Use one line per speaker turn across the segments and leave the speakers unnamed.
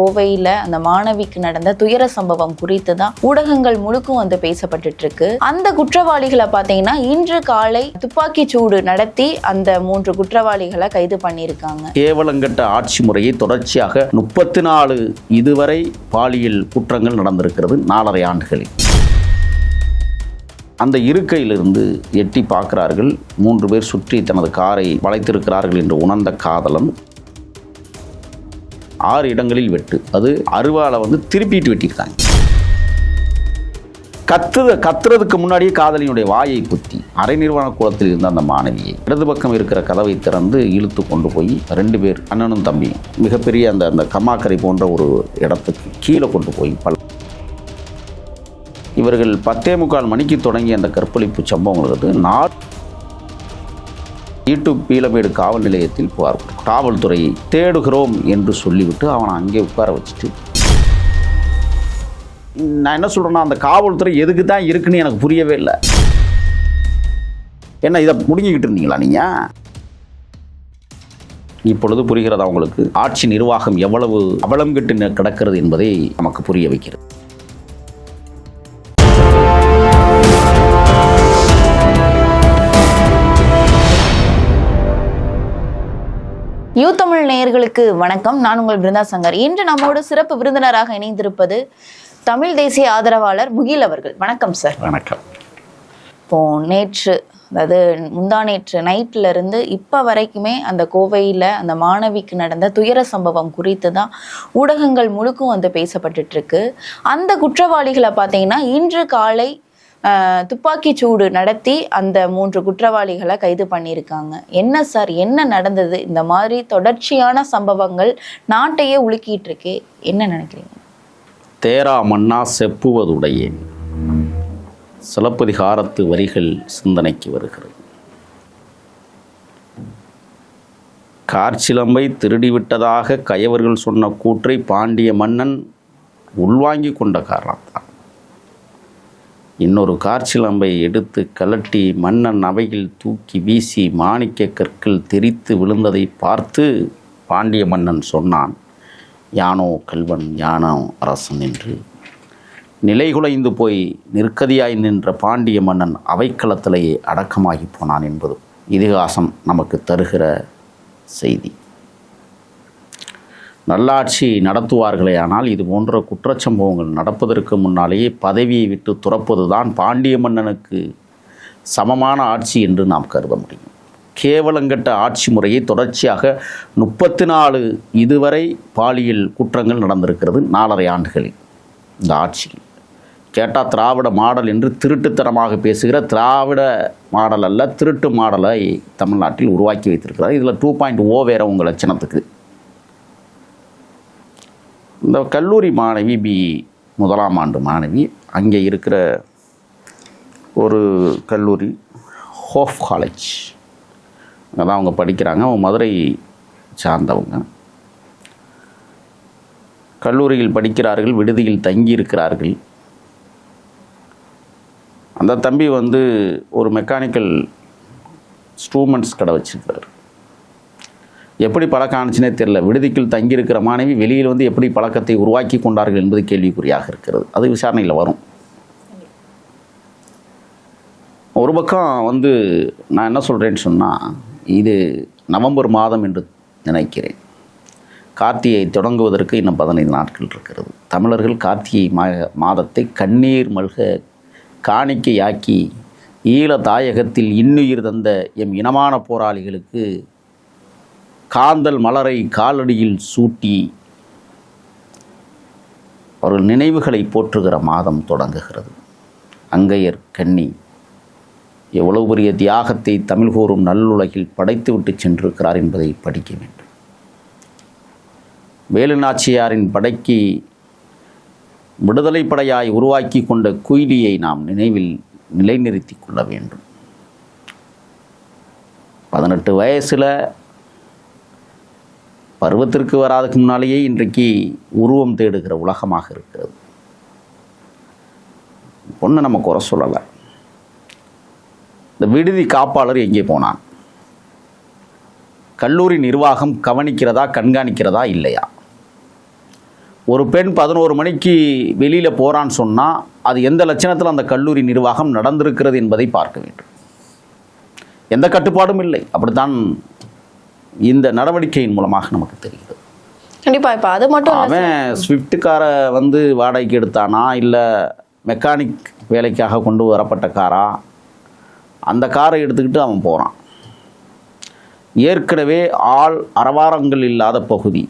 கோவையில் அந்த மாணவிக்கு நடந்த துயர சம்பவம் குறித்து தான் ஊடகங்கள் முழுக்கும் பேசப்பட்டு இருக்கு. அந்த குற்றவாளிகளை பார்த்தீங்கன்னா இன்று காலை துப்பாக்கி சூடு நடத்தி அந்த 3 குற்றவாளிகளை கைது பண்ணியிருக்காங்க.
கேவலங்கட்ட ஆட்சி முறையை தொடர்ச்சியாக 34 இதுவரை பாலியல் குற்றங்கள் நடந்திருக்கிறது 4.5 ஆண்டுகளில். அந்த இருக்கையிலிருந்து எட்டி பார்க்கிறார்கள். 3 பேர் சுற்றி தனது காரை வளைத்திருக்கிறார்கள் என்று உணர்ந்த காதலன் 6 இடங்களில் வெட்டு. அது அருவாளை திருப்பிட்டு வெட்டியிருக்காங்க. கத்துறதுக்கு முன்னாடியே காதலினுடைய வாயை குத்தி அரை நிர்வாண குளத்தில் இருந்த அந்த மாணவியை இடது பக்கம் இருக்கிற கதவை திறந்து இழுத்து கொண்டு போய் 2 பேர் அண்ணனும் தம்பியும் மிகப்பெரிய அந்த கம்மாக்கரை போன்ற ஒரு இடத்துக்கு கீழே கொண்டு போய் இவர்கள் 10:45 மணிக்கு தொடங்கிய அந்த கற்பழிப்பு சம்பவங்களுக்கு ஈட்டு பீளமேடு காவல் நிலையத்தில் புகார். காவல்துறையை தேடுகிறோம் என்று சொல்லிவிட்டு அவனை அங்கே உட்கார வச்சுட்டு, நான் என்ன சொல்கிறேன்னா, அந்த காவல்துறை எதுக்கு தான் இருக்குன்னு எனக்கு புரியவே இல்லை. என்ன இதை முடிங்கிக்கிட்டு இருந்தீங்களா நீங்கள்? இப்பொழுது புரிகிறதா உங்களுக்கு ஆட்சி நிர்வாகம் எவ்வளவு அவலம் கெட்டு கிடக்கிறது என்பதை நமக்கு புரிய வைக்கிறது.
யூ தமிழ் நேயர்களுக்கு வணக்கம். நான் உங்கள் பிருந்தா சங்கர். இன்று நம்மோடு சிறப்பு விருந்தினராக இணைந்திருப்பது தமிழ் தேசிய ஆதரவாளர் முகில் அவர்கள். வணக்கம் சார்.
வணக்கம்.
இப்போ நேற்று, அதாவது முந்தாநேற்று நைட்ல இருந்து இப்போ வரைக்குமே அந்த கோவையில் அந்த மாணவிக்கு நடந்த துயர சம்பவம் குறித்து தான் ஊடகங்கள் முழுக்கும் பேசப்பட்டு இருக்கு. அந்த குற்றவாளிகளை பார்த்தீங்கன்னா இன்று காலை துப்பாக்கி சூடு நடத்தி அந்த 3 குற்றவாளிகளை கைது பண்ணியிருக்காங்க. என்ன சார், என்ன நடந்தது? இந்த மாதிரி தொடர்ச்சியான சம்பவங்கள் நாட்டையே உலுக்கிட்டு இருக்கே, என்ன நினைக்கிறீங்க?
தேரா மன்னா செப்புவதுடைய சிலப்பதிகாரத்து வரிகள் சிந்தனைக்கு வருகிறது. கார்ச்சிலம்பை திருடிவிட்டதாக கயவர்கள் சொன்ன கூற்றை பாண்டிய மன்னன் உள்வாங்கி கொண்ட காரணத்தான் இன்னொரு கார்ச்சிலம்பை எடுத்து கலட்டி மன்னன் அவையில் தூக்கி வீசி மாணிக்க கற்கள் தெரித்து விழுந்ததை பார்த்து பாண்டிய மன்னன் சொன்னான், யானோ கல்வன் யானோ அரசன் என்று. நிலைகுலைந்து போய் நிற்கதியாய் நின்ற பாண்டிய மன்னன் அவைக்களத்திலேயே அடக்கமாகி போனான் என்பது இதிகாசம் நமக்கு தருகிற செய்தி. நல்லாட்சி நடத்துவார்களே ஆனால் இது போன்ற குற்றச்சம்பவங்கள் நடப்பதற்கு முன்னாலேயே பதவியை விட்டு துறப்பது தான் பாண்டிய மன்னனுக்கு சமமான ஆட்சி என்று நாம் கருத முடியும். கேவலங்கட்ட ஆட்சி முறையை தொடர்ச்சியாக 34 இதுவரை பாலியல் குற்றங்கள் நடந்திருக்கிறது 4.5 ஆண்டுகளில். இந்த ஆட்சி கேட்டால் திராவிட மாடல் என்று திருட்டுத்தனமாக பேசுகிற திராவிட மாடல் அல்ல, திருட்டு மாடலை தமிழ்நாட்டில் உருவாக்கி வைத்திருக்கிறார். இதில் 2.0 வேறு உங்கள் லட்சணத்துக்கு. இந்த கல்லூரி மாணவி முதலாம் ஆண்டு மாணவி அங்கே இருக்கிற ஒரு கல்லூரி ஹோஃப் காலேஜ், அங்கே தான் அவங்க படிக்கிறாங்க. அவங்க மதுரை சார்ந்தவங்க. கல்லூரியில் படிக்கிறார்கள், விடுதியில் தங்கி இருக்கிறார்கள். அந்த தம்பி ஒரு மெக்கானிக்கல் இன்ஸ்ட்ருமெண்ட்ஸ் கடை வச்சுருக்கிறார். எப்படி பழக்கம் ஆணுச்சுனே தெரியல. விடுதிக்குள் தங்கியிருக்கிற மாணவி வெளியில் எப்படி பழக்கத்தை உருவாக்கி கொண்டார்கள் என்பது கேள்விக்குறியாக இருக்கிறது. அது விசாரணையில் வரும். ஒரு பக்கம் நான் என்ன சொல்கிறேன்னு சொன்னால், இது நவம்பர் மாதம் என்று நினைக்கிறேன். கார்த்திகை தொடங்குவதற்கு இன்னும் 15 நாட்கள் இருக்கிறது. தமிழர்கள் கார்த்திகை மாதத்தை கண்ணீர் மல்க காணிக்கையாக்கி ஈழ தாயகத்தில் இன்னுயிர் தந்த எம் இனமான போராளிகளுக்கு காந்தல் மலரை காலடியில் சூட்டி அவர்கள் நினைவுகளை போற்றுகிற மாதம் தொடங்குகிறது. அங்கையர் கண்ணி எவ்வளவு பெரிய தியாகத்தை தமிழ் கூறும் நல்லுலகில் படைத்துவிட்டு சென்றிருக்கிறார் என்பதை படிக்க வேண்டும். வேலு நாச்சியாரின் படைக்கு விடுதலை படையாய் உருவாக்கி கொண்ட குயிலியை நாம் நினைவில் நிலைநிறுத்தி கொள்ள வேண்டும். 18 வயசில் பருவத்திற்கு வராதுக்கு முன்னாலேயே இன்றைக்கு உருவம் தேடுகிற உலகமாக இருக்கிறது. பொண்ணு நம்ம குறை சொல்லலை. இந்த விடுதி காப்பாளர் எங்கே போனான்? கல்லூரி நிர்வாகம் கவனிக்கிறதா கண்காணிக்கிறதா இல்லையா? ஒரு பெண் 11 மணிக்கு வெளியில் போகிறான்னு சொன்னால் அது எந்த லட்சணத்தில் அந்த கல்லூரி நிர்வாகம் நடந்திருக்கிறது என்பதை பார்க்க வேண்டும். எந்த கட்டுப்பாடும் இல்லை. அப்படித்தான் இந்த நடவடிக்கையின் மூலமாக நமக்கு தெரிகிறது.
கண்டிப்பாக. இப்போ அது மட்டும்
அவன் ஸ்விஃப்ட் காரை வந்து வாடகைக்கு எடுத்தானா, இல்லை மெக்கானிக் வேலைக்காக கொண்டு வரப்பட்ட காரா, அந்த காரை எடுத்துக்கிட்டு அவன் போகிறான். ஏற்கனவே ஆள் அரவாரங்கள் இல்லாத பகுதி,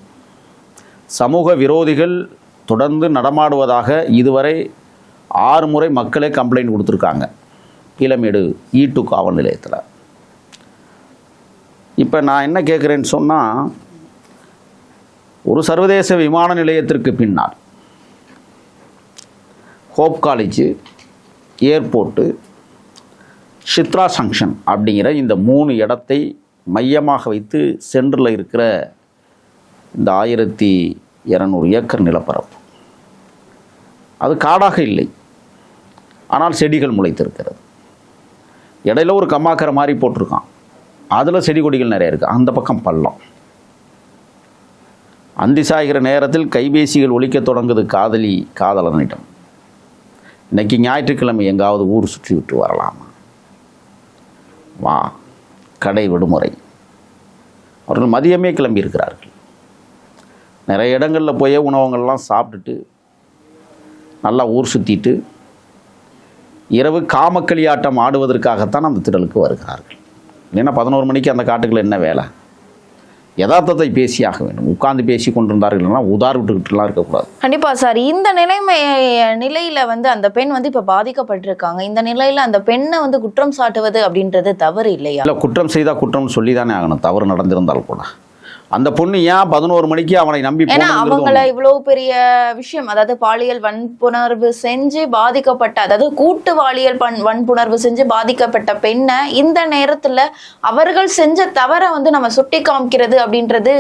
சமூக விரோதிகள் தொடர்ந்து நடமாடுவதாக இதுவரை 6 முறை மக்களே கம்ப்ளைண்ட் கொடுத்துருக்காங்க பீளமேடு E2 காவல் நிலையத்தில். இப்போ நான் என்ன கேட்குறேன்னு சொன்னால், ஒரு சர்வதேச விமான நிலையத்திற்கு பின்னால் hope college, airport, Chitra junction அப்படிங்கிற இந்த 3 இடத்தை மையமாக வைத்து சென்டரில் இருக்கிற இந்த 1200 ஏக்கர் நிலப்பரப்பு, அது காடாக இல்லை, ஆனால் செடிகள் முளைத்திருக்கிறது. இடையில ஒரு கம்மாக்கரை மாதிரி போட்டிருக்கான், அதில் செடி கொடிகள் நிறைய இருக்குது. அந்த பக்கம் பள்ளம். அந்தி சாய்கிற நேரத்தில் கைபேசிகள் ஒலிக்க தொடங்குது காதலனிடம். இன்னைக்கு ஞாயிற்றுக்கிழமை எங்காவது ஊர் சுற்றி விட்டு வரலாமா, வா, கடை விடுமுறை. அவர்கள் மதியமே கிளம்பி இருக்கிறார்கள். நிறைய இடங்களில் போய் உணவங்கள்லாம் சாப்பிட்டுட்டு நல்லா ஊர் சுற்றிட்டு இரவு காமக்களியாட்டம் ஆடுவதற்காகத்தான் அந்த திடலுக்கு வருகிறார்கள். இல்லைன்னா 11 மணிக்கு அந்த காட்டுக்குள்ள என்ன வேலை? யதார்த்தத்தை பேசியாக வேண்டும். உட்கார்ந்து பேசி கொண்டிருந்தார்கள்னா உதார் விட்டுக்கிட்டுலாம் இருக்கக்கூடாது.
கண்டிப்பாக சார். இந்த நிலையில் வந்து அந்த பெண் வந்து இப்போ பாதிக்கப்பட்டிருக்காங்க. இந்த நிலையில் அந்த பெண்ணை வந்து குற்றம் சாட்டுவது அப்படின்றது தவறு இல்லையா?
இல்லை, குற்றம் செய்தால் குற்றம் சொல்லி தானே ஆகணும், தவறு நடந்திருந்தால் கூட. அந்த பொண்ணு ஏன் 11 மணிக்கு அவனை நம்பி?
ஏன்னா அவங்கள இவ்வளவு பெரிய விஷயம், அதாவது பாலியல் வன்புணர்வு செஞ்சு பாதிக்கப்பட்ட, அதாவது கூட்டு பாலியல் வன்புணர்வு செஞ்சு பாதிக்கப்பட்ட பெண்ணை இந்த நேரத்துல அவர்கள் செஞ்ச தவறை வந்து நம்ம சுட்டி காமிக்கிறது அப்படின்றது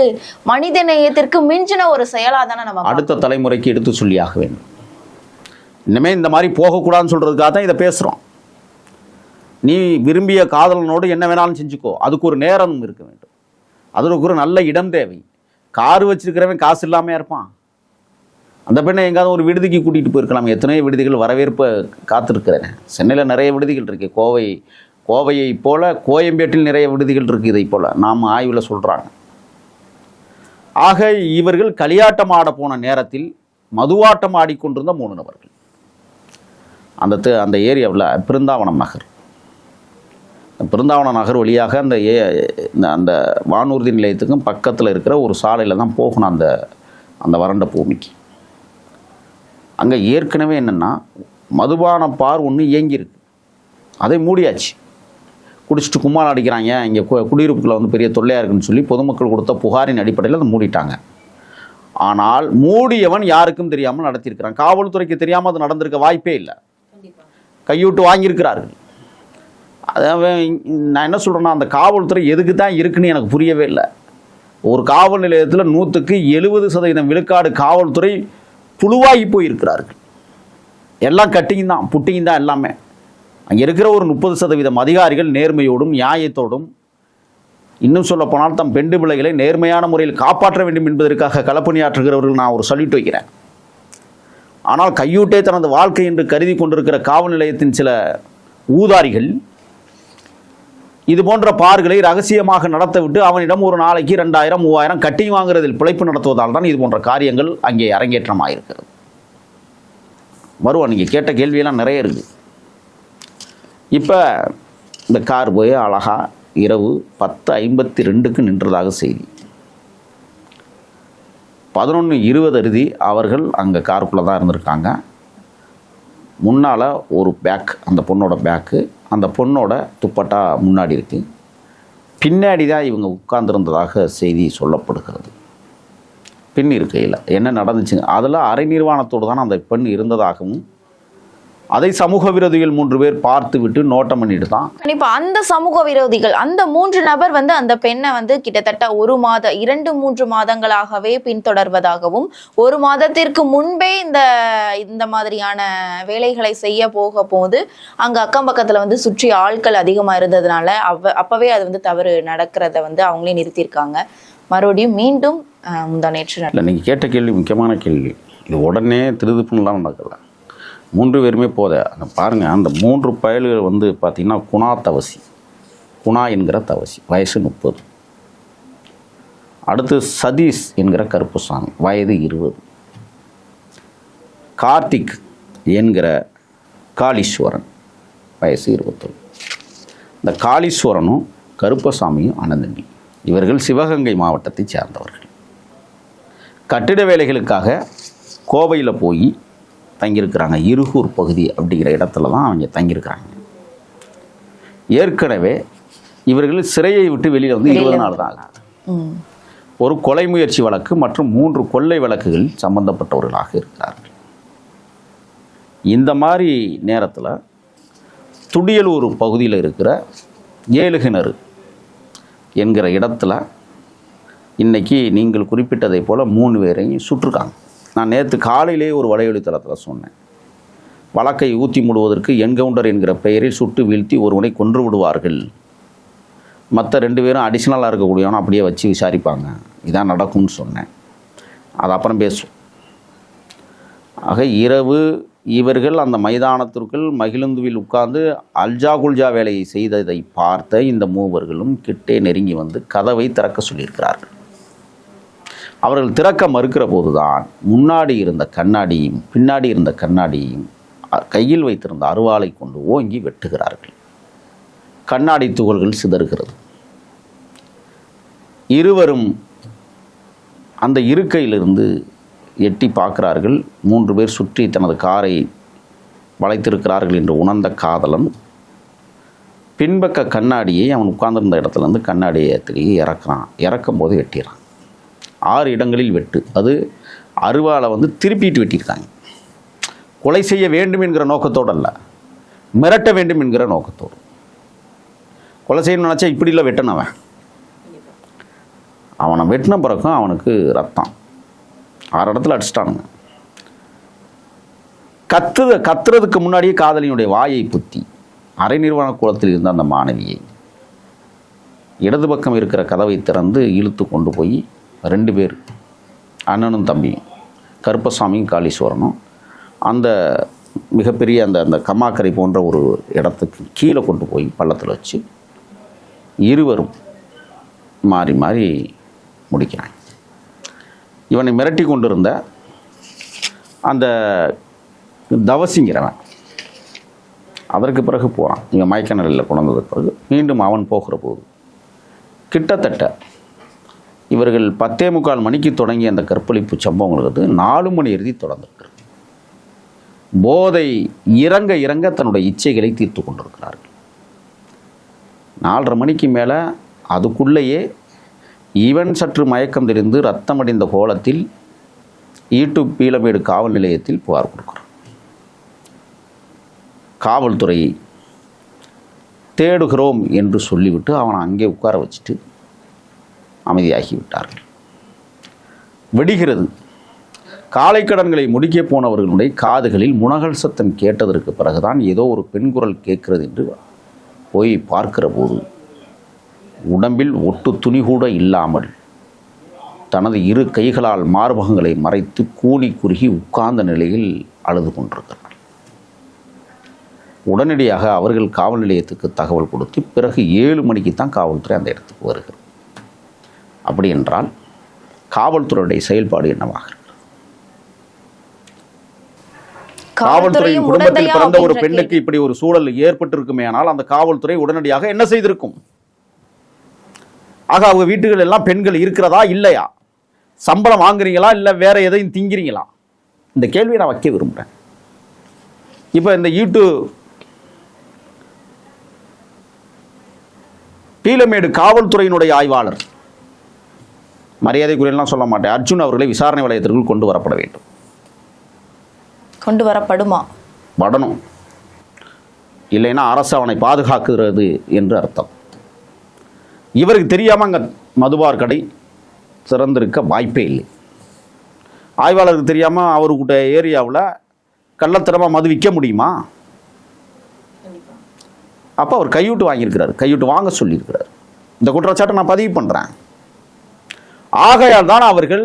மனித நேயத்திற்கு மிஞ்சின ஒரு செயலா தானே நம்ம
அடுத்த தலைமுறைக்கு எடுத்து சொல்லியாக வேண்டும். இனிமே இந்த மாதிரி போகக்கூடாதுன்னு சொல்றதுக்காக தான் இதை பேசுறோம். நீ விரும்பிய காதலனோடு என்ன வேணாலும் செஞ்சுக்கோ, அதுக்கு ஒரு நேரம் இருக்க வேண்டும், அதற்கு ஒரு நல்ல இடம் தேவை. கார் வச்சிருக்கிறவன் காசு இல்லாமல் இருப்பான். அந்த பெண்ணை எங்காவது ஒரு விடுதிக்கு கூட்டிகிட்டு போயிருக்கலாம். எத்தனையோ விடுதிகள் வரவேற்பை காத்திருக்கிறேன். சென்னையில் நிறைய விடுதிகள் இருக்கு. கோவையை போல கோயம்பேட்டில் நிறைய விடுதிகள் இருக்குது. இதை போல் நாம் ஆய்வில் சொல்கிறாங்க. ஆக இவர்கள் களியாட்டம் ஆட போன நேரத்தில் மதுவாட்டம் ஆடிக்கொண்டிருந்த 3 நபர்கள் அந்த ஏரியாவில் பிருந்தாவனம் நகர், பிருந்தாவன நகர் வழியாக அந்த வானூர்தி நிலையத்துக்கும் பக்கத்தில் இருக்கிற ஒரு சாலையில் தான் போகணும் அந்த வறண்ட பூமிக்கு. அங்கே ஏற்கனவே என்னென்னா மதுபான பார் ஒன்று இயங்கியிருக்கு, அதை மூடியாச்சு. குடிச்சிட்டு கும்மால் அடிக்கிறாங்க, இங்கே குடியிருப்புகளை வந்து பெரிய தொல்லையாக இருக்குன்னு சொல்லி பொதுமக்கள் கொடுத்த புகாரின் அடிப்படையில் அதை மூடிட்டாங்க. ஆனால் மூடியவன் யாருக்கும் தெரியாமல் நடத்தியிருக்கிறான். காவல்துறைக்கு தெரியாமல் அது நடந்திருக்க வாய்ப்பே இல்லை. கையூட்டு வாங்கியிருக்கிறார்கள். அதாவது நான் என்ன சொல்கிறேன்னா, அந்த காவல்துறை எதுக்கு தான் இருக்குன்னு எனக்கு புரியவே இல்லை. ஒரு காவல் நிலையத்தில் 100க்கு 70% விழுக்காடு காவல்துறை புழுவாகி போயிருக்கிறார்கள். எல்லாம் கட்டிங் தான், புட்டிங் தான் எல்லாமே. அங்கே இருக்கிற ஒரு 30% அதிகாரிகள் நேர்மையோடும் நியாயத்தோடும், இன்னும் சொல்ல போனால் தம் பெண்டு பிள்ளைகளை நேர்மையான முறையில் காப்பாற்ற வேண்டும் என்பதற்காக களப்பணியாற்றுகிறவர்கள் நான் ஒரு சொல்லிட்டு வைக்கிறேன். ஆனால் கையூட்டே தனது வாழ்க்கை என்று கருதி கொண்டிருக்கிற காவல் நிலையத்தின் சில ஊதாரிகள் இது போன்ற பார்களை ரகசியமாக நடத்த விட்டு அவனிடம் ஒரு நாளைக்கு 2000 3000 கட்டி வாங்குறதில் பிழைப்பு நடத்துவதால் தான் இது போன்ற காரியங்கள் அங்கே அரங்கேற்றமாயிருக்கிறது. வருவான், நீங்கள் கேட்ட கேள்வியெல்லாம் நிறைய இருக்குது. இப்போ இந்த கார் போய் அழகா இரவு 10:52க்கு நின்றதாக செய்தி. 11:20 அவர்கள் அங்கே காருக்குள்ளே தான் இருந்திருக்காங்க. முன்னால் ஒரு பேக், அந்த பொண்ணோட பேக்கு, அந்த பொண்ணோட துப்பட்டா முன்னாடி இருக்குது. பின்னாடி தான் இவங்க உட்கார்ந்துருந்ததாக செய்தி சொல்லப்படுகிறது. பெண் இருக்கையில் என்ன நடந்துச்சுங்க, அதில் அரை நிர்வாணத்தோடு தான் அந்த பெண் இருந்ததாகவும் அதை சமூக விரோதிகள் 3 பேர் பார்த்து விட்டு நோட்டம் பண்ணிட்டு தான்.
கண்டிப்பா அந்த சமூக விரோதிகள் அந்த 3 நபர் வந்து அந்த பெண்ணை வந்து கிட்டத்தட்ட 2-3 மாதங்களாகவே பின்தொடர்வதாகவும், 1 மாதத்திற்கு முன்பே இந்த மாதிரியான வேலைகளை செய்ய போது அங்க அக்கம் பக்கத்துல வந்து சுற்றி ஆட்கள் அதிகமா இருந்ததுனால அப்பவே அது வந்து தவறு நடக்கிறத வந்து அவங்களே நிறுத்தியிருக்காங்க. மறுபடியும் மீண்டும் முந்தானேற்று
இல்லை, நீங்கள் கேட்ட கேள்வி முக்கியமான கேள்வி. இது உடனே திருதுப்புலாம் நடக்கல. 3 பேருமே அந்த பாருங்கள், அந்த 3 பயல்கள் வந்து பார்த்திங்கன்னா குணா என்கிற தவசி, வயசு 30. அடுத்து சதீஷ் என்கிற கருப்புசாமி, வயது 20. கார்த்திக் என்கிற காளீஸ்வரன், வயசு 21. இந்த காளீஸ்வரனும் கருப்பசாமியும் அனந்தண்டி. இவர்கள் சிவகங்கை மாவட்டத்தை சேர்ந்தவர்கள். கட்டிட வேலைகளுக்காக கோவையில் போய் தங்கியிருக்கிறாங்க. இருகூர் பகுதி அப்படிங்கிற இடத்துல தான் அவங்க தங்கியிருக்கிறாங்க. ஏற்கனவே இவர்கள் சிறையை விட்டு வெளியில் வந்து 20 நாள் தான் ஆகுது. ஒரு கொலை முயற்சி வழக்கு மற்றும் 3 கொள்ளை வழக்குகளில் சம்பந்தப்பட்டவர்களாக இருக்கிறார்கள். இந்த மாதிரி நேரத்தில் துடியலூர் பகுதியில் இருக்கிற ஏழுகிணறு என்கிற இடத்துல இன்றைக்கி நீங்கள் குறிப்பிட்டதை போல் 3 பேரையும் சுட்டிருக்காங்க. நான் நேற்று காலையிலே ஒரு வலையொலித்தளத்தில் சொன்னேன். வழக்கை ஊற்றி மூடுவதற்கு என்கவுண்டர் என்கிற பெயரில் சுட்டு வீழ்த்தி ஒருவனை கொன்று விடுவார்கள். மற்ற 2 பேரும் அடிஷ்னலாக இருக்கக்கூடியவனை அப்படியே வச்சு விசாரிப்பாங்க. இதான் நடக்கும்னு சொன்னேன். அது அப்புறம் பேசுவோம். ஆக இரவு இவர்கள் அந்த மைதானத்திற்குள் மகிழுந்துவில் உட்கார்ந்து அல்ஜா குல்ஜா வேலையை செய்ததை பார்த்த இந்த 3 பேர்களும் கிட்டே நெருங்கி வந்து கதவை திறக்க சொல்லியிருக்கிறார்கள். அவர்கள் திறக்க மறுக்கிற போதுதான் முன்னாடி இருந்த கண்ணாடியும் பின்னாடி இருந்த கண்ணாடியும் கையில் வைத்திருந்த அருவாளை கொண்டு ஓங்கி வெட்டுகிறார்கள். கண்ணாடி துகள்கள் சிதறுகிறது. இருவரும் அந்த இருக்கையிலிருந்து எட்டி பார்க்கிறார்கள். 3 பேர் சுற்றி தனது காரை வளைத்திருக்கிறார்கள் என்று உணர்ந்த காதலன் பின்பக்க கண்ணாடியை அவன் உட்கார்ந்திருந்த இடத்துலேருந்து கண்ணாடியை திரும்பி இறக்கும் போது வெட்டிடுறான். 6 இடங்களில் வெட்டு. அது அருவாளை வந்து திருப்பிட்டு வெட்டியிருக்காங்க. கொலை செய்ய வேண்டும் என்கிற நோக்கத்தோடு அல்ல, மிரட்ட வேண்டும் என்கிற நோக்கத்தோடு. கொலை செய்யணும்னு நினச்சா இப்படி இல்லை வெட்டினவன். அவனை வெட்டின பிறக்கும் அவனுக்கு ரத்தம் 6 இடத்துல அடிச்சிட்டானுங்க. கத்துறதுக்கு முன்னாடியே காதலியுடைய வாயை புத்தி அரை நிர்வாண கோலத்தில் இருந்த அந்த மாணவியை இடது பக்கம் இருக்கிற கதவை திறந்து இழுத்து கொண்டு போய் 2 பேர், அண்ணனும் தம்பியும், கருப்பசாமியும் காளீஸ்வரனும், அந்த மிகப்பெரிய அந்த கம்மாக்கரை போன்ற ஒரு இடத்துக்கு கீழே கொண்டு போய் பள்ளத்தில் வச்சு இருவரும் மாறி மாறி முடிக்கிறாங்க. இவனை மிரட்டி கொண்டிருந்த அந்த தவசிங்கிறவன் அதற்கு பிறகு போகிறான். இவன் மயக்க நிலையில் கொண்டதுக்கு பிறகு மீண்டும் அவன் போகிற போது கிட்டத்தட்ட இவர்கள் 10:45 மணிக்கு தொடங்கிய அந்த கற்பழிப்பு சம்பவங்களுக்கு 4 மணி இறுதி தொடர்ந்திருக்கிறது. போதை இறங்க இறங்க தன்னுடைய இச்சைகளை தீர்த்து கொண்டிருக்கிறார்கள். 4:30 மணிக்கு மேலே அதுக்குள்ளேயே இவன் சற்று மயக்கம் தெரிந்து ரத்தமடைந்த கோலத்தில் ஈட்டு பீளமேடு காவல் நிலையத்தில் புகார் கொடுக்கிறான். காவல்துறை தேடுகிறோம் என்று சொல்லிவிட்டு அவனை அங்கே உட்கார வச்சுட்டு அமைதியாகிவிட்டார்கள். வெடிகிறது. காலை கடன்களை முடிக்க போனவர்களுடைய காதுகளில் முனகல் சத்தம் கேட்டதற்கு பிறகுதான் ஏதோ ஒரு பெண் குரல் கேட்கிறது என்று போய் பார்க்கிற போது உடம்பில் ஒட்டு துணி கூட இல்லாமல் தனது 2 கைகளால் மார்பகங்களை மறைத்து கூனி குறுகி உட்கார்ந்த நிலையில் அழுது கொண்டிருக்கிறார். உடனடியாக அவர்கள் காவல் நிலையத்துக்கு தகவல் கொடுத்து பிறகு 7 மணிக்கு தான் காவல்துறை அந்த இடத்துக்கு வருகிறது. அப்படி என்றால் காவல்துறையுடைய செயல்பாடு என்னவாக இருக்கிறது? காவல்துறையின் குடும்பத்தில் பிறந்த ஒரு பெண்ணுக்கு இப்படி ஒரு சூழல் ஏற்பட்டிருக்குமே ஆனால் அந்த காவல்துறை உடனடியாக என்ன செய்திருக்கும்? ஆக அவங்க வீட்டுகள் எல்லாம் பெண்கள் இருக்கிறதா இல்லையா? சம்பளம் வாங்குறீங்களா இல்லை வேற எதையும் திங்கிறீங்களா? இந்த கேள்வியை நான் வைக்க விரும்புகிறேன். இப்போ இந்த ஈட்டு பீளமேடு காவல்துறையினுடைய ஆய்வாளர், மரியாதைக்குரியெல்லாம் சொல்ல மாட்டேன், அர்ஜுன் அவர்களை விசாரணை வளையத்திற்குள் கொண்டு வரப்பட வேண்டும்.
கொண்டு வரப்படுமா?
படணும். இல்லைன்னா அரசு அவனை பாதுகாக்கிறது என்று அர்த்தம். இவருக்கு தெரியாமல் அங்கே மதுபார் கடை திறந்திருக்க வாய்ப்பே இல்லை. ஆய்வாளருக்கு தெரியாமல் அவருக்கிட்ட ஏரியாவில் கள்ளத்தனமாக மது விற்க முடியுமா? அப்போ அவர் கையூட்டு வாங்கியிருக்கிறார், கையூட்டு வாங்க சொல்லியிருக்கிறார். இந்த குற்றச்சாட்டை நான் பதிவு பண்ணுறேன். ஆகையால் தான் அவர்கள்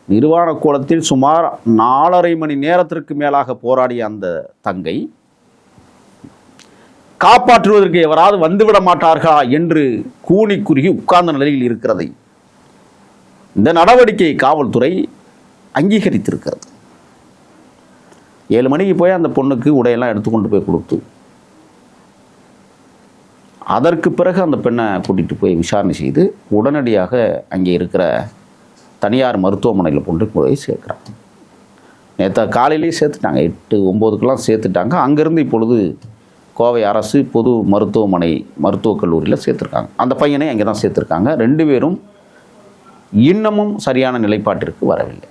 நிர்வாண கோலத்தில் சுமார் 4.5 மணி நேரத்திற்கு மேலாக போராடிய அந்த தங்கை காப்பாற்றுவதற்கு எவராது வந்துவிட மாட்டார்களா என்று கூனி குறுகி உட்கார்ந்த நிலையில் இருக்கிறதை இந்த நடவடிக்கையை காவல்துறை அங்கீகரித்திருக்கிறது. 7 மணிக்கு போய் அந்த பொண்ணுக்கு உடையெல்லாம் எடுத்துக்கொண்டு போய் கொடுத்து அதற்கு பிறகு அந்த பெண்ணை கூட்டிகிட்டு போய் விசாரணை செய்து உடனடியாக அங்கே இருக்கிற தனியார் மருத்துவமனையில் கொண்டு போய் சேர்க்குறாங்க. நேற்று காலையிலேயே சேர்த்துட்டாங்க, 8-9க்கெல்லாம் சேர்த்துட்டாங்க. அங்கேருந்து இப்பொழுது கோவை அரசு பொது மருத்துவமனை மருத்துவக் கல்லூரியில் சேர்த்துருக்காங்க. அந்த பையனை அங்கே தான் சேர்த்துருக்காங்க. 2 பேரும் இன்னமும் சரியான நிலைப்பாட்டிற்கு வரவில்லை.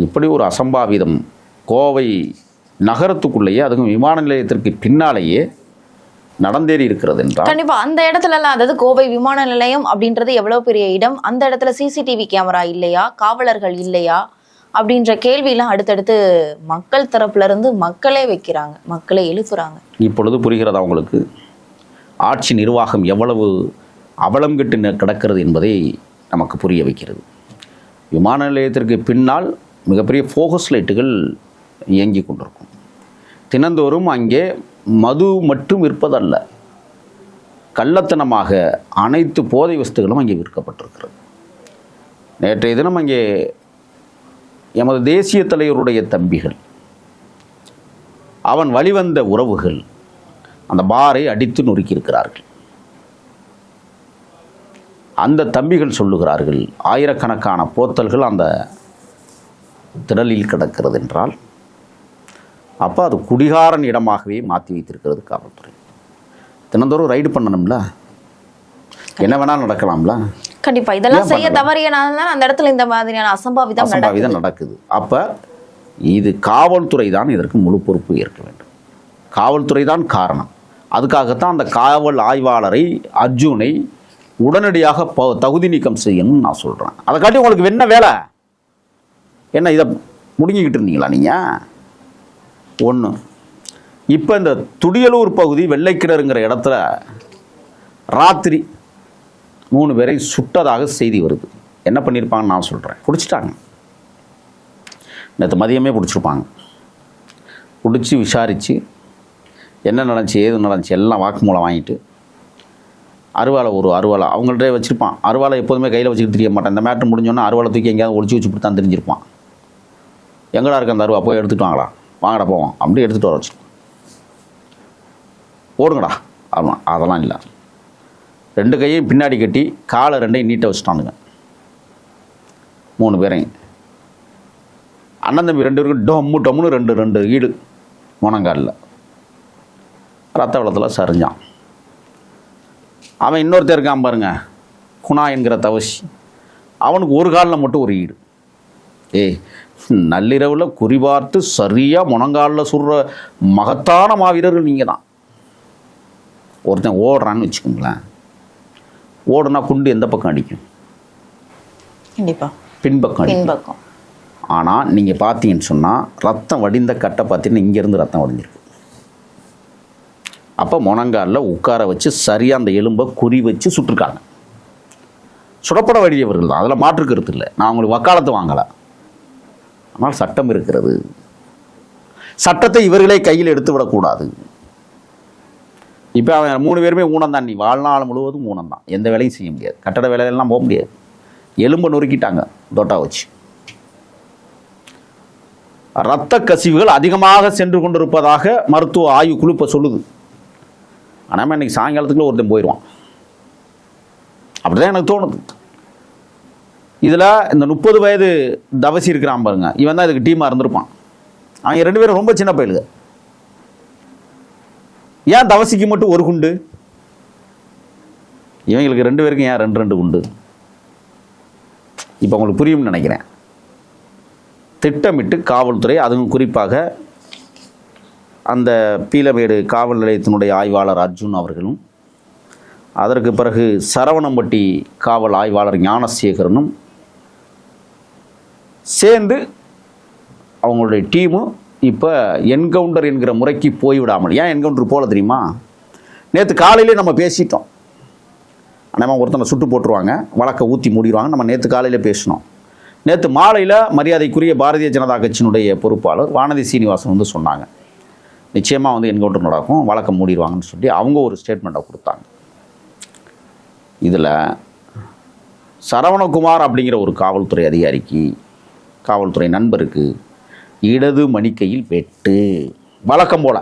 இப்படி ஒரு அசம்பாவிதம் கோவை நகரத்துக்குள்ளேயே, அதுவும் விமான நிலையத்திற்கு பின்னாலேயே நடந்தேறி இருக்கிறது என்றால்
கண்டிப்பா அந்த இடத்துலலாம், அதாவது கோவை விமான நிலையம் அப்படின்றது எவ்வளவு பெரிய இடம், அந்த இடத்துல சிசிடிவி கேமரா இல்லையா, காவலர்கள் இல்லையா அப்படின்ற கேள்வியெல்லாம் அடுத்தடுத்து மக்கள் தரப்புல இருந்து மக்களே வைக்கிறாங்க, மக்களே எழுப்புறாங்க.
இப்பொழுது புரிகிறது அவங்களுக்கு ஆட்சி நிர்வாகம் எவ்வளவு அவலம் கெட்டு கிடக்கிறது என்பதை நமக்கு புரிய வைக்கிறது. விமான நிலையத்திற்கு பின்னால் மிகப்பெரிய ஃபோகஸ் லைட்டுகள் இயங்கி கொண்டிருக்கும். தினந்தோறும் அங்கே மது மட்டும் விற்பதல்ல, கள்ளத்தனமாக அனைத்து போதை வஸ்துகளும் அங்கே விற்கப்பட்டிருக்கிறது. நேற்றைய தினம் அங்கே எமது தேசிய தலைவருடைய தம்பிகள், அவன் வழிவந்த உறவுகள் அந்த பாரை அடித்து நொறுக்கியிருக்கிறார்கள். அந்த தம்பிகள் சொல்லுகிறார்கள், ஆயிரக்கணக்கான போத்தல்கள் அந்த திடலில் கிடக்கிறது என்றால் அப்போ அது குடிகாரன் இடமாகவே மாற்றி வைத்திருக்கிறது காவல்துறை. தினந்தோறும் ரைடு பண்ணணும்ல, என்ன வேணாலும் நடக்கலாம்ல.
கண்டிப்பா இதெல்லாம் செய்ய தவறியனால அந்த இடத்துல இந்த மாதிரியான அசம்பாவிதம்
நடக்குது. அப்போ இது காவல்துறை தான் இதற்கு முழு பொறுப்பு ஏற்க வேண்டும். காவல்துறை தான் காரணம். அதுக்காகத்தான் அந்த காவல் ஆய்வாளரை அர்ஜுனை உடனடியாக தகுதி நீக்கம் செய்யணும்னு நான் சொல்கிறேன். அதை காட்டி உங்களுக்கு என்ன வேலை, என்ன இதை முடிஞ்சிக்கிட்டு இருந்தீங்களா நீங்கள்? ஒன்று, இப்போ இந்த துடியலூர் பகுதி வெள்ளைக்கிணறுங்கிற இடத்துல ராத்திரி 3 பேரை சுட்டதாக செய்தி வருது. என்ன பண்ணியிருப்பாங்கன்னு நான் சொல்கிறேன். பிடிச்சிட்டாங்க, நேற்று மதியமே பிடிச்சிருப்பாங்க. பிடிச்சி விசாரித்து என்ன நடந்துச்சு ஏது நடந்துச்சு எல்லாம் வாக்குமூலம் வாங்கிட்டு ஒரு அருவாளை அவங்கள்ட்ட வச்சுருப்பான். அருவாளை எப்போதுமே கையில் வச்சுக்கிட்டு தெரிய மாட்டான். இந்த மேட்ரு முடிஞ்சோன்னா அருவாளை தூக்கி எங்கேயாவது ஒழிச்சு வச்சு கொடுத்தான் தெரிஞ்சிருப்பான். எங்கடா இருக்க அந்த அருவா, போய் எடுத்துகிட்டு வாங்கடா, வாங்கடா போவோம் அப்படி எடுத்துகிட்டு வர வச்சு ஓடுங்கடா ஆமாம். அதெல்லாம் இல்லை, 2 கையையும் பின்னாடி கட்டி காலை 2ஐயும் நீட்டை வச்சுட்டானுங்க. 3 பேரையும் அண்ணன் தம்பி 2 பேருக்கு டொம்மு டொம்முன்னு 2 ஈடு முனங்காலில் ரத்த வெள்ளத்தில் சரிஞ்சான். அவன் இன்னொருத்தர் இருக்கான் பாருங்க, குணா என்கிற தவசி, அவனுக்கு ஒரு காலில் மட்டும் ஒரு ஈடு. நள்ளிரவில் குறிபார்த்து சரியாக முனங்காலில் சுடுற மகத்தான மாவீரர்கள் நீங்கள் தான். ஒருத்தன் ஓடுறான்னு வச்சுக்கோங்களேன், ஓடுனா குண்டு எந்த பக்கம் அடிக்கும்?
கண்டிப்பாக
பின்பக்கம் அடிக்கும். ஆனால் நீங்கள் பார்த்தீங்கன்னு சொன்னால் ரத்தம் வடிந்த கட்டை பார்த்தீங்கன்னா இங்கேருந்து ரத்தம் வடிஞ்சிருக்கு. அப்போ முனங்காலில் உட்கார வச்சு சரியாக அந்த எலும்பை குறி வச்சு சுட்டிருக்காங்க. சுடப்பட வேண்டியவர்கள் தான், அதில் மாற்று கருத்து இல்லை. நான் அவங்களுக்கு வக்காலத்து வாங்கலை. ஆனால் சட்டம் இருக்கிறது. சட்டத்தை இவர்களே கையில் எடுத்து விடக்கூடாது. இப்போ அவன் 3 பேருமே ஊனம்தான். நீ வாழ்நாள் முழுவதும் ஊனம்தான், எந்த வேலையும் செய்ய முடியாது, கட்டட வேலையெல்லாம் போக முடியாது. எலும்பை நொறுக்கிட்டாங்க தோட்டா வச்சு. இரத்த கசிவுகள் அதிகமாக சென்று கொண்டிருப்பதாக மருத்துவ ஆய்வுக்குழு இப்போ சொல்லுது. ஆனால் இன்னைக்கு சாயங்காலத்துக்குள்ள ஒருத்தன் போயிடுவான், அப்படிதான் எனக்கு தோணுது. இதில் இந்த 30 வயது தவசி இருக்கிறான் பாருங்க, இவன் தான் இதுக்கு டீமாக இருந்திருப்பான். அவங்க 2 பேரும் ரொம்ப சின்ன பயிலுங்க. ஏன் தவசிக்கு மட்டும் 1 குண்டு, இவங்களுக்கு 2 பேருக்கும் ஏன் 2 குண்டு? இப்போ உங்களுக்கு புரியும்னு நினைக்கிறேன். திட்டமிட்டு காவல்துறை, அதுவும் குறிப்பாக அந்த பீலமேடு காவல் நிலையத்தினுடைய ஆய்வாளர் அர்ஜுன் அவர்களும், அதற்கு பிறகு சரவணம்பட்டி காவல் ஆய்வாளர் ஞானசேகரனும் சேர்ந்து அவங்களுடைய டீமும் இப்போ என்கவுண்டர் என்கிற முறைக்கு போய்விடாமல். ஏன் என்கவுண்டர் போல தெரியுமா? நேற்று காலையிலே நம்ம பேசிட்டோம். நம்ம ஒருத்தனை சுட்டு போட்டுருவாங்க, வழக்கை ஊற்றி மூடிடுவாங்க. நம்ம நேற்று காலையில் பேசினோம். நேற்று மாலையில் மரியாதைக்குரிய பாரதிய ஜனதா கட்சியினுடைய பொறுப்பாளர் வானதி சீனிவாசன் வந்து சொன்னாங்க, நிச்சயமாக வந்து என்கவுண்டர் நடக்கும், வழக்கை மூடிடுவாங்கன்னு சொல்லி அவங்க ஒரு ஸ்டேட்மெண்ட்டை கொடுத்தாங்க. இதில் சரவணகுமார் அப்படிங்கிற ஒரு காவல்துறை அதிகாரிக்கு, காவல்துறை நண்பருக்கு இடது மணிக்கையில் வெட்டு. வழக்கம் போல்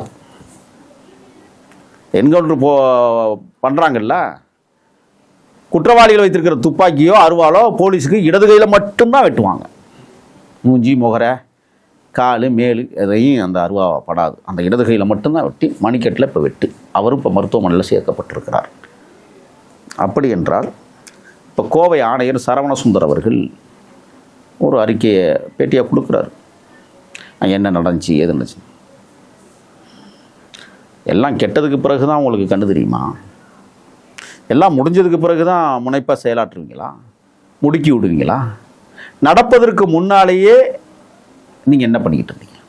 என்கவுண்டர் பண்ணுறாங்கல்ல, குற்றவாளிகள் வைத்திருக்கிற துப்பாக்கியோ அருவாளோ போலீஸுக்கு இடது கையில் மட்டும்தான் வெட்டுவாங்க. மூஞ்சி, முகரை, கால், மேலு எதையும் அந்த அருவா படாது. அந்த இடது கையில் மட்டும்தான் வெட்டி மணிக்கட்டில் இப்போ வெட்டு. அவரும் இப்போ மருத்துவமனையில் சேர்க்கப்பட்டிருக்கிறார். அப்படி என்றால் இப்போ கோவை ஆணையர் சரவணசுந்தர் அவர்கள் ஒரு அறிக்கையை பேட்டியாக கொடுக்குறாரு. என்ன நடந்துச்சு, ஏது நடந்துச்சு, எல்லாம் கெட்டதுக்கு பிறகு தான் உங்களுக்கு கண்ணு தெரியுமா? எல்லாம் முடிஞ்சதுக்கு பிறகு தான் முனைப்பாக செயலாற்றுவீங்களா? முடுக்கி விடுவீங்களா? நடப்பதற்கு முன்னாலேயே நீங்கள் என்ன பண்ணிக்கிட்டு இருந்தீங்க?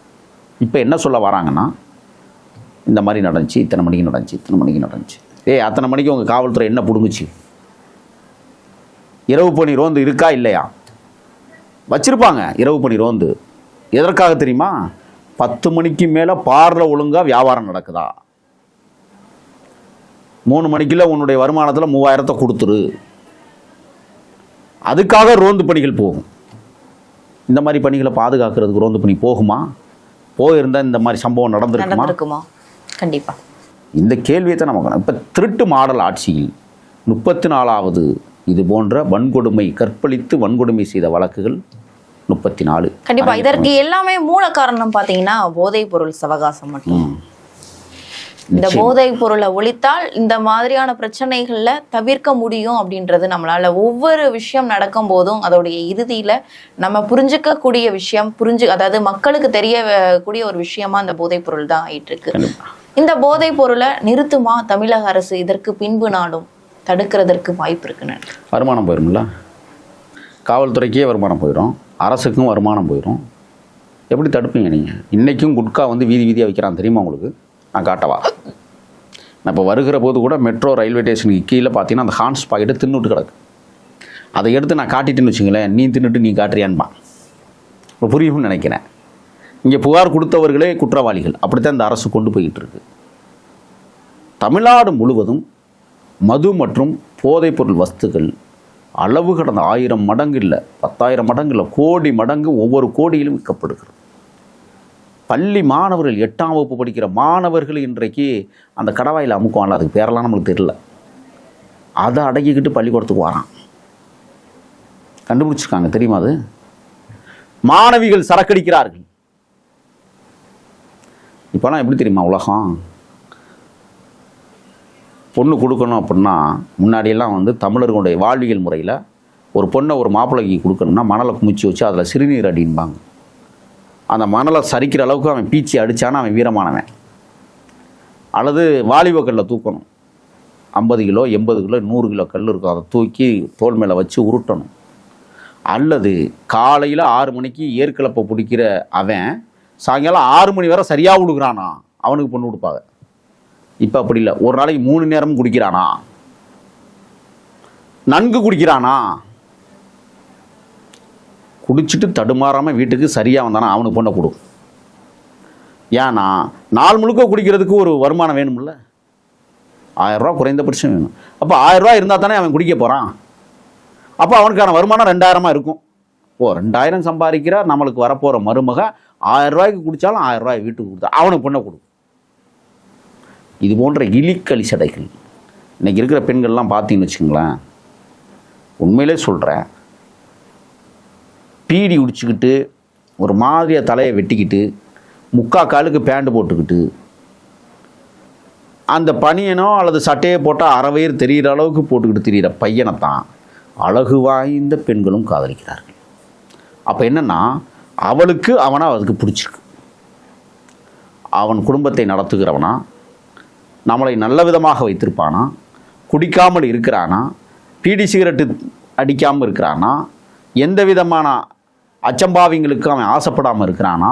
இப்போ என்ன சொல்ல வராங்கன்னா, இந்த மாதிரி நடந்துச்சு, இத்தனை மணிக்கு நடந்துச்சு, இத்தனை மணிக்கு நடந்துச்சு. அத்தனை மணிக்கு உங்கள் காவல்துறை என்ன பிடுங்குச்சு? இரவு பணி ரோந்து இருக்கா இல்லையா? வச்சுருப்பாங்க இரவு பணி ரோந்து. எதற்காக தெரியுமா? 10 மணிக்கு மேலே பாரில் ஒழுங்காக வியாபாரம் நடக்குதா? 3 மணிக்குள்ள உன்னுடைய வருமானத்தில் 3000 கொடுத்துரு. அதுக்காக ரோந்து பணிகள் போகும். இந்த மாதிரி பணிகளை பாதுகாக்கிறதுக்கு ரோந்து பணி போகுமா? போயிருந்தால் இந்த மாதிரி சம்பவம் நடந்திருக்குமா?
கண்டிப்பாக. இந்த
கேள்வியை தான் நமக்கு. இப்போ திருட்டு மாடல் ஆட்சியில் 34வது இது போன்ற வன்கொடுமை, கற்பழித்து வன்கொடுமை செய்த வழக்குகள் 34.
கண்டிப்பா. இதற்கு எல்லாமே மூல காரணம் பாத்தீங்கன்னா போதைப் பொருள் சவகாசம் மட்டும். இந்த போதைப் பொருளை ஒழித்தால் இந்த மாதிரியான பிரச்சனைகள்ல தவிர்க்க முடியும் அப்படின்றது நம்மளால ஒவ்வொரு விஷயம் நடக்கும் போதும் அதோடைய இறுதியில நம்ம புரிஞ்சுக்கக்கூடிய விஷயம், அதாவது மக்களுக்கு தெரியக்கூடிய ஒரு விஷயமா அந்த போதைப் பொருள் தான் ஆயிட்டு இருக்கு. இந்த போதைப் பொருளை நிறுத்துமா தமிழக அரசு? இதற்கு பின்பு நாடும் தடுக்கிறதற்கு வாய்ப்பு இருக்குன்னு.
வருமானம் போயிரும்ல, காவல்துறைக்கே வருமானம் போயிடும், அரசுக்கும் வருமானம் போயிடும். எப்படி தடுப்பீங்க நீங்கள்? இன்றைக்கும் குட்கா வந்து வீதி வீதியாக வைக்கிறான் தெரியுமா உங்களுக்கு? நான் காட்டவா? நான் இப்போ வருகிற போது கூட மெட்ரோ ரயில்வே ஸ்டேஷனுக்கு கீழே பார்த்தீங்கன்னா அந்த ஹான்ஸ் பாக்கெட்டு தின்னுட்டு கிடக்கு. அதை எடுத்து நான் காட்டிட்டேன்னு வச்சுங்களேன், நீ தின்னுட்டு நீ காட்டுறியான்பா. இப்போ புரியும்னு நினைக்கிறேன். இங்கே புகார் கொடுத்தவர்களே குற்றவாளிகள். அப்படித்தான் இந்த அரசு கொண்டு போய்கிட்டு இருக்கு. தமிழ்நாடு முழுவதும் மது மற்றும் போதைப்பொருள் வஸ்துக்கள் அளவு கடந்த 1000 மடங்கு இல்லை, 10,000 மடங்கு இல்லை, கோடி மடங்கு ஒவ்வொரு கோடியிலும் விற்கப்படுகிறது. பள்ளி மாணவர்கள், 8ஆம் வகுப்பு படிக்கிற மாணவர்கள் இன்றைக்கு அந்த கடவாயில் அமுக்குவாங்களா, அதுக்கு பேரெல்லாம் நம்மளுக்கு தெரியல, அதை அடக்கிக்கிட்டு பள்ளிக்கூடத்துக்கு வரான். கண்டுபிடிச்சிருக்காங்க தெரியுமா? அது மாணவிகள் சரக்கடிக்கிறார்கள். இப்போலாம் எப்படி தெரியுமா உலகம்? பொண்ணு கொடுக்கணும் அப்படின்னா முன்னாடியெல்லாம் வந்து தமிழர்களுடைய வாழ்வியல் முறையில் ஒரு பொண்ணை ஒரு மாப்பிள்ளைக்கு கொடுக்கணும்னா மணலை குமிச்சு வச்சு அதில் சிறுநீர் அடின்பாங்க. அந்த மணலை சரிக்கிற அளவுக்கு அவன் பீச்சி அடித்தானா அவன் வீரமானவன். அல்லது வாலிபக்கல்ல தூக்கணும், 50 கிலோ 80 கிலோ 100 கிலோ கல் இருக்கும், அதை தூக்கி தோல் மேலே வச்சு உருட்டணும். அல்லது காலையில் 6 மணிக்கு ஏற்கலப்பை பிடிக்கிற அவன் சாயங்காலம் 6 மணி வரை சரியாக விடுக்கிறானா அவனுக்கு பொண்ணு கொடுப்பாங்க. இப்போ அப்படி இல்லை. ஒரு நாளைக்கு 3 நேரமும் குடிக்கிறானா, நன்கு குடிக்கிறானா, குடிச்சிட்டு தடுமாறாமல் வீட்டுக்கு சரியாக வந்தானா அவனுக்கு பொண்ணை கொடு. ஏன்னா நாள் முழுக்க குடிக்கிறதுக்கு ஒரு வருமானம் வேணும்ல, 1000 ரூபா குறைந்தபட்சம் வேணும். அப்போ 1000 ரூபா இருந்தால் தானே அவன் குடிக்க போகிறான். அப்போ அவனுக்கான வருமானம் 2000 இருக்கும். 2000 சம்பாதிக்கிற நம்மளுக்கு வரப்போகிற மருமக 1000 ரூபாய்க்கு குடித்தாலும் 1000 ரூபாய் வீட்டுக்கு கொடுத்தா அவனுக்கு பொண்ணை கொடு. இது போன்ற இழிக்கலி சடைகள் இன்றைக்கி இருக்கிற பெண்கள்லாம் பார்த்தீங்கன்னு வச்சுங்களேன், உண்மையிலே சொல்கிறேன், பீடி உடிச்சுக்கிட்டு ஒரு மாதிரியாக தலையை வெட்டிக்கிட்டு 3/4 காலுக்கு பேண்ட் போட்டுக்கிட்டு அந்த பனியனோ அல்லது சட்டையை போட்டால் அறவயிறு தெரிகிற அளவுக்கு போட்டுக்கிட்டு தெரிகிற பையனைத்தான் அழகு வாய்ந்த பெண்களும் காதலிக்கிறார்கள். அப்போ என்னென்னா அவளுக்கு அவனா அதுக்கு பிடிச்சிருக்கு. அவன் குடும்பத்தை நடத்துகிறவனா, நம்மளை நல்ல விதமாக வைத்திருப்பானா, குடிக்காமல் இருக்கிறானா, பீடி சிகரெட்டு அடிக்காமல் இருக்கிறானா, எந்த விதமான அச்சம்பாவிங்களுக்கு அவன் ஆசைப்படாமல் இருக்கிறானா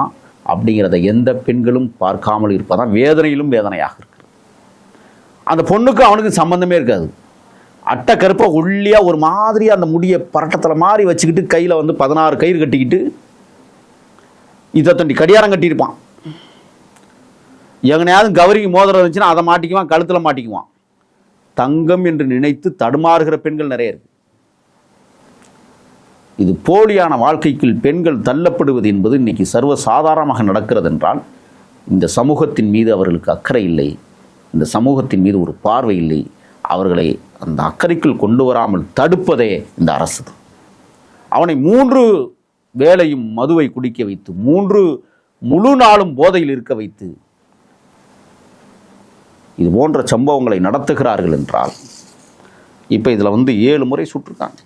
அப்படிங்கிறத எந்த பெண்களும் பார்க்காமல் இருப்பதான் வேதனையிலும் வேதனையாக இருக்குது. அந்த பொண்ணுக்கு அவனுக்கு சம்பந்தமே இருக்காது. அட்டை கருப்பை ஒல்லியாக ஒரு மாதிரியாக அந்த முடியை பரட்டத்தில் மாதிரி வச்சுக்கிட்டு கையில் வந்து 16 கயிறு கட்டிக்கிட்டு இதை தண்டி கடியாரம் கட்டியிருப்பான். எங்கனையாவது கௌரிக்கு மோதிரம் இருந்துச்சுன்னா அதை மாட்டிக்குவான், கழுத்தில் மாட்டிக்குவான். தங்கம் என்று நினைத்து தடுமாறுகிற பெண்கள் நிறைய இருக்கு. இது போலியான வாழ்க்கைக்குள் பெண்கள் தள்ளப்படுவது என்பது இன்னைக்கு சர்வசாதாரணமாக நடக்கிறது என்றால் இந்த சமூகத்தின் மீது அவர்களுக்கு அக்கறை இல்லை, இந்த சமூகத்தின் மீது ஒரு பார்வை இல்லை. அவர்களை அந்த அக்கறைக்குள் கொண்டு வராமல் தடுப்பதே இந்த அரசு. அவனை 3 வேளையும் மதுவை குடிக்க வைத்து 3 முழு நாளும் போதையில் இருக்க வைத்து இது போன்ற சம்பவங்களை நடத்துகிறார்கள் என்றால் இப்போ இதில் வந்து 7 முறை சுட்டிருக்காங்க.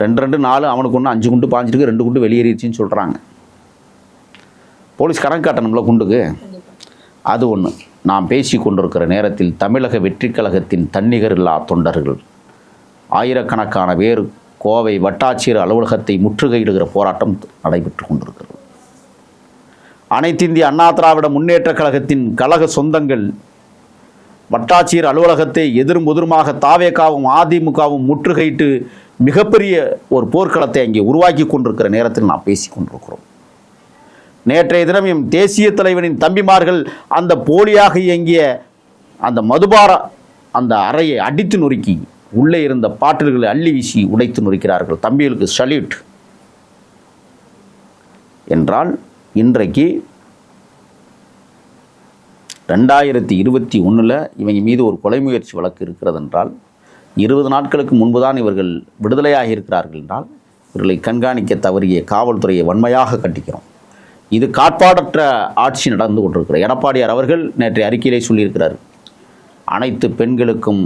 2 4 அவனுக்கு ஒன்று 5 குண்டு பாஞ்சிருக்கு, 2 குண்டு வெளியேறிடுச்சின்னு சொல்கிறாங்க. போலீஸ் கணக்கு காட்டணும்ல குண்டுக்கு. அது ஒன்று. நாம் பேசி கொண்டிருக்கிற நேரத்தில் தமிழக வெற்றி கழகத்தின் தன்னிகரில்லா தொண்டர்கள் ஆயிரக்கணக்கான பேர் கோவை வட்டாட்சியர் அலுவலகத்தை முற்றுகையிடுகிற போராட்டம் நடைபெற்று கொண்டிருக்கிறது. அனைத்திந்திய அண்ணா திராவிட முன்னேற்ற கழகத்தின் கழக சொந்தங்கள் வட்டாட்சியர் அலுவலகத்தை எதிர்முதிருமாக தாவேகாவும் அதிமுகவும் முற்றுகையிட்டு மிகப்பெரிய ஒரு போர்க்களத்தை அங்கே உருவாக்கி கொண்டிருக்கிற நேரத்தில் நாம் பேசி கொண்டிருக்கிறோம். நேற்றைய தினம் எம் தேசிய தலைவனின் தம்பிமார்கள் அந்த போலியாக இயங்கிய அந்த மதுபார அந்த அறையை அடித்து நொறுக்கி உள்ளே இருந்த பாட்டில்களை அள்ளி வீசி உடைத்து நொறுக்கிறார்கள். தம்பிகளுக்கு சல்யூட். என்றால் இன்றைக்கு 2021 இவங்க மீது ஒரு கொலை முயற்சி வழக்கு இருக்கிறது என்றால் 20 நாட்களுக்கு முன்பு தான் இவர்கள் விடுதலையாகி இருக்கிறார்கள் என்றால் இவர்களை கண்காணிக்க தவறிய காவல்துறையை வன்மையாக கண்டிக்கிறோம். இது காட்பாடற்ற ஆட்சி நடந்து கொண்டிருக்கிறார். எடப்பாடியார் அவர்கள் நேற்றைய அறிக்கையிலே சொல்லியிருக்கிறார், அனைத்து பெண்களுக்கும்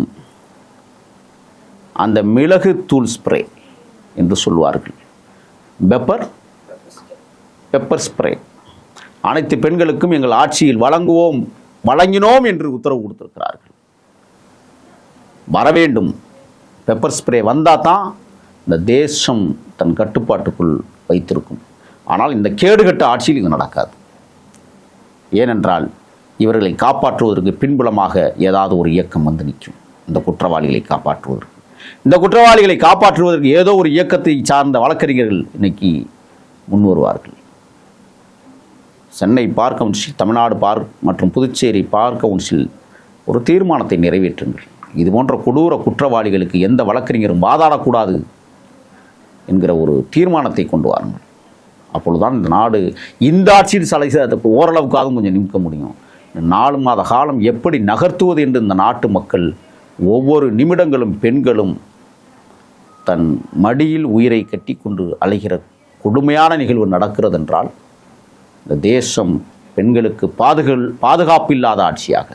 அந்த மிளகு தூள் ஸ்ப்ரே என்று சொல்வார்கள், பெப்பர் ஸ்ப்ரே அனைத்து பெண்களுக்கும் எங்கள் ஆட்சியில் வழங்கினோம் என்று உத்தரவு கொடுத்திருக்கிறார்கள். வர வேண்டும். பெப்பர் ஸ்ப்ரே வந்தால் தான் இந்த தேசம் தன் கட்டுப்பாட்டுக்குள் வைத்திருக்கும். ஆனால் இந்த கேடுகட்ட ஆட்சியில் இது நடக்காது. ஏனென்றால் இவர்களை காப்பாற்றுவதற்கு பின்புலமாக ஏதாவது ஒரு இயக்கம் வந்து நிற்கும். இந்த குற்றவாளிகளை காப்பாற்றுவதற்கு ஏதோ ஒரு இயக்கத்தை சார்ந்த வழக்கறிஞர்கள் இன்னைக்கு முன் வருவார்கள். சென்னை பார் கவுன்சில், தமிழ்நாடு பார் மற்றும் புதுச்சேரி பார் கவுன்சில் ஒரு தீர்மானத்தை நிறைவேற்றுங்கள். இது போன்ற கொடூர குற்றவாளிகளுக்கு எந்த வழக்கறிஞரும் வாதாடக்கூடாது என்கிற ஒரு தீர்மானத்தை கொண்டு வாருங்கள். அப்பொழுதுதான் இந்த நாடு இந்த ஆட்சியில் ஓரளவுக்காகவும் கொஞ்சம் நிற்க முடியும். 4 மாத காலம் எப்படி நகர்த்துவது என்று இந்த நாட்டு மக்கள் ஒவ்வொரு நிமிடங்களும் பெண்களும் தன் மடியில் உயிரை கட்டி கொண்டு அலைகிற கொடுமையான நிகழ்வு நடக்கிறது என்றால் இந்த தேசம் பெண்களுக்கு பாதுகாப்பு இல்லாத ஆட்சியாக,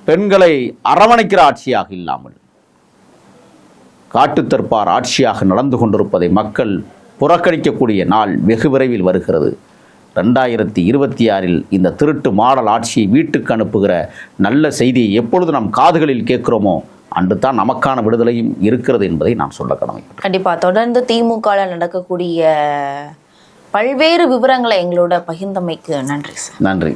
பெண்களை அரவணைக்கிற ஆட்சியாக இல்லாமல் காட்டுத்தற்பார் ஆட்சியாக நடந்து கொண்டிருப்பதை மக்கள் புறக்கணிக்கக்கூடிய நாள் வெகு விரைவில் வருகிறது. 2026 இந்த திருட்டு மாடல் ஆட்சியை வீட்டுக்கு அனுப்புகிற நல்ல செய்தியை எப்பொழுது நம் காதுகளில் கேட்கிறோமோ அன்று தான் நமக்கான விடுதலையும் இருக்கிறது என்பதை நான் சொல்ல கடமைப்பட்டேன்.
கண்டிப்பா தொடர்ந்து திமுக நடக்கக்கூடிய பல்வேறு விவரங்களை எங்களோட பகிர்ந்தமைக்கு நன்றி சார்.
நன்றி.